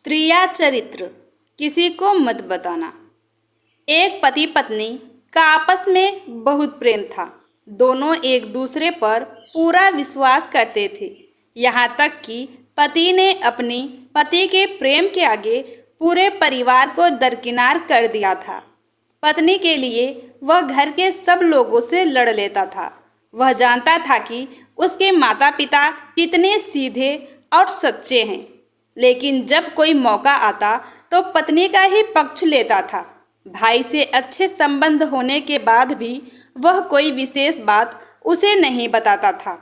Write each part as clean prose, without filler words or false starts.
त्रिया चरित्र किसी को मत बताना। एक पति पत्नी का आपस में बहुत प्रेम था। दोनों एक दूसरे पर पूरा विश्वास करते थे। यहाँ तक कि पति ने अपनी पति के प्रेम के आगे पूरे परिवार को दरकिनार कर दिया था। पत्नी के लिए वह घर के सब लोगों से लड़ लेता था। वह जानता था कि उसके माता पिता कितने सीधे और सच्चे हैं, लेकिन जब कोई मौका आता तो पत्नी का ही पक्ष लेता था। भाई से अच्छे संबंध होने के बाद भी वह कोई विशेष बात उसे नहीं बताता था।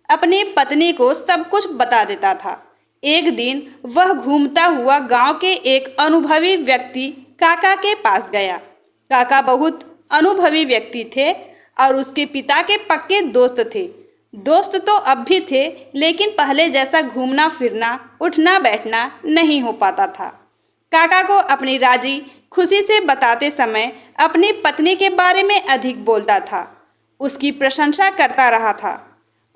अपनी पत्नी को सब कुछ बता देता था। एक दिन वह घूमता हुआ गांव के एक अनुभवी व्यक्ति काका के पास गया। काका बहुत अनुभवी व्यक्ति थे और उसके पिता के पक्के दोस्त थे। दोस्त तो अब भी थे, लेकिन पहले जैसा घूमना फिरना उठना बैठना नहीं हो पाता था। काका को अपनी राजी खुशी से बताते समय अपनी पत्नी के बारे में अधिक बोलता था, उसकी प्रशंसा करता रहा था।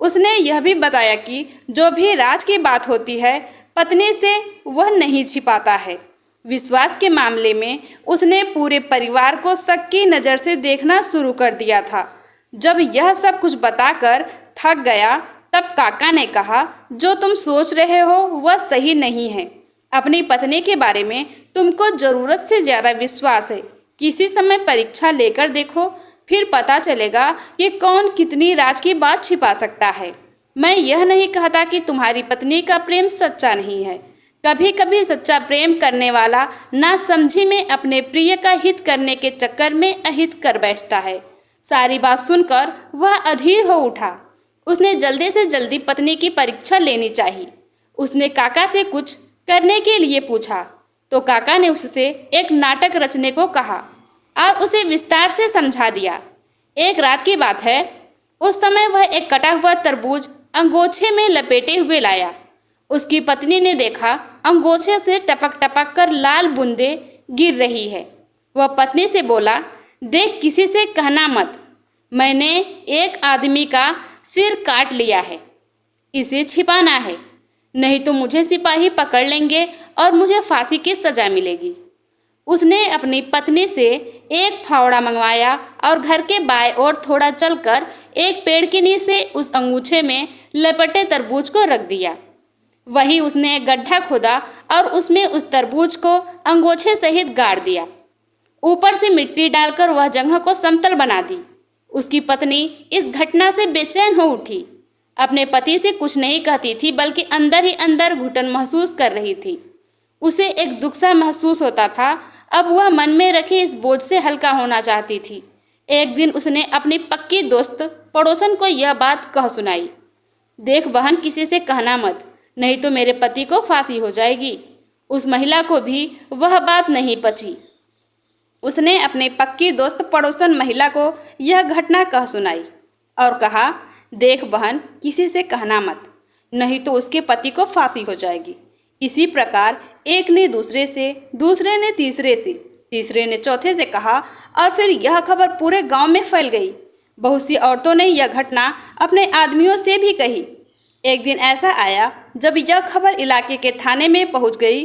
उसने यह भी बताया कि जो भी राज की बात होती है पत्नी से वह नहीं छिपाता है। विश्वास के मामले में उसने पूरे परिवार को शक की नज़र से देखना शुरू कर दिया था। जब यह सब कुछ बताकर थक गया तब काका ने कहा, जो तुम सोच रहे हो वह सही नहीं है। अपनी पत्नी के बारे में तुमको ज़रूरत से ज़्यादा विश्वास है। किसी समय परीक्षा लेकर देखो, फिर पता चलेगा कि कौन कितनी राज की बात छिपा सकता है। मैं यह नहीं कहता कि तुम्हारी पत्नी का प्रेम सच्चा नहीं है। कभी कभी सच्चा प्रेम करने वाला नासमझी में अपने प्रिय का हित करने के चक्कर में अहित कर बैठता है। सारी बात सुनकर वह अधीर हो उठा। उसने जल्दी से जल्दी पत्नी की परीक्षा लेनी चाहिए। उसने काका से कुछ करने के लिए पूछा तो काका ने उससे एक नाटक रचने को कहा और उसे विस्तार से समझा दिया। एक रात की बात है, उस समय वह एक कटा हुआ तरबूज अंगोछे में लपेटे हुए लाया। उसकी पत्नी ने देखा अंगोछे से टपक टपक कर लाल बूंदे गिर रही है। वह पत्नी से बोला, देख किसी से कहना मत, मैंने एक आदमी का सिर काट लिया है, इसे छिपाना है, नहीं तो मुझे सिपाही पकड़ लेंगे और मुझे फांसी की सजा मिलेगी। उसने अपनी पत्नी से एक फावड़ा मंगवाया और घर के बाएं ओर थोड़ा चलकर एक पेड़ के नीचे उस अंगूछे में लपेटे तरबूज को रख दिया। वहीं उसने एक गड्ढा खोदा और उसमें उस तरबूज को अंगोछे सहित गाड़ दिया। ऊपर से मिट्टी डालकर वह जगह को समतल बना दी। उसकी पत्नी इस घटना से बेचैन हो उठी। अपने पति से कुछ नहीं कहती थी, बल्कि अंदर ही अंदर घुटन महसूस कर रही थी। उसे एक दुख सा महसूस होता था। अब वह मन में रखे इस बोझ से हल्का होना चाहती थी। एक दिन उसने अपनी पक्की दोस्त पड़ोसन को यह बात कह सुनाई, देख बहन, किसी से कहना मत, नहीं तो मेरे पति को फांसी हो जाएगी। उस महिला को भी वह बात नहीं पची। उसने अपनी पक्की दोस्त पड़ोसन महिला को यह घटना कह सुनाई और कहा, देख बहन, किसी से कहना मत, नहीं तो उसके पति को फांसी हो जाएगी। इसी प्रकार एक ने दूसरे से, दूसरे ने तीसरे से, तीसरे ने चौथे से कहा और फिर यह खबर पूरे गांव में फैल गई। बहुत सी औरतों ने यह घटना अपने आदमियों से भी कही। एक दिन ऐसा आया जब यह खबर इलाके के थाने में पहुंच गई।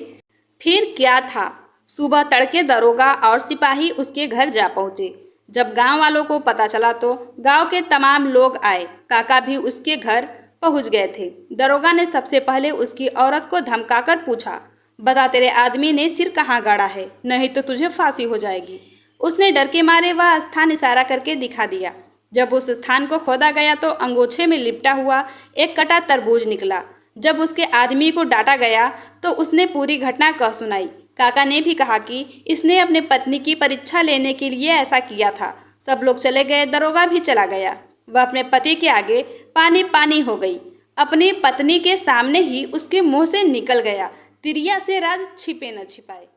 फिर क्या था, सुबह तड़के दरोगा और सिपाही उसके घर जा पहुंचे। जब गांव वालों को पता चला तो गांव के तमाम लोग आए। काका भी उसके घर पहुंच गए थे। दरोगा ने सबसे पहले उसकी औरत को धमकाकर पूछा, बता तेरे आदमी ने सिर कहाँ गाड़ा है, नहीं तो तुझे फांसी हो जाएगी। उसने डर के मारे वह स्थान इशारा करके दिखा दिया। जब उस स्थान को खोदा गया तो अंगोछे में लिपटा हुआ एक कटा तरबूज निकला। जब उसके आदमी को डांटा गया तो उसने पूरी घटना कह सुनाई। काका ने भी कहा कि इसने अपने पत्नी की परीक्षा लेने के लिए ऐसा किया था। सब लोग चले गए, दरोगा भी चला गया। वह अपने पति के आगे पानी पानी हो गई। अपनी पत्नी के सामने ही उसके मुंह से निकल गया, तिरिया से राज छिपे न छिपाए।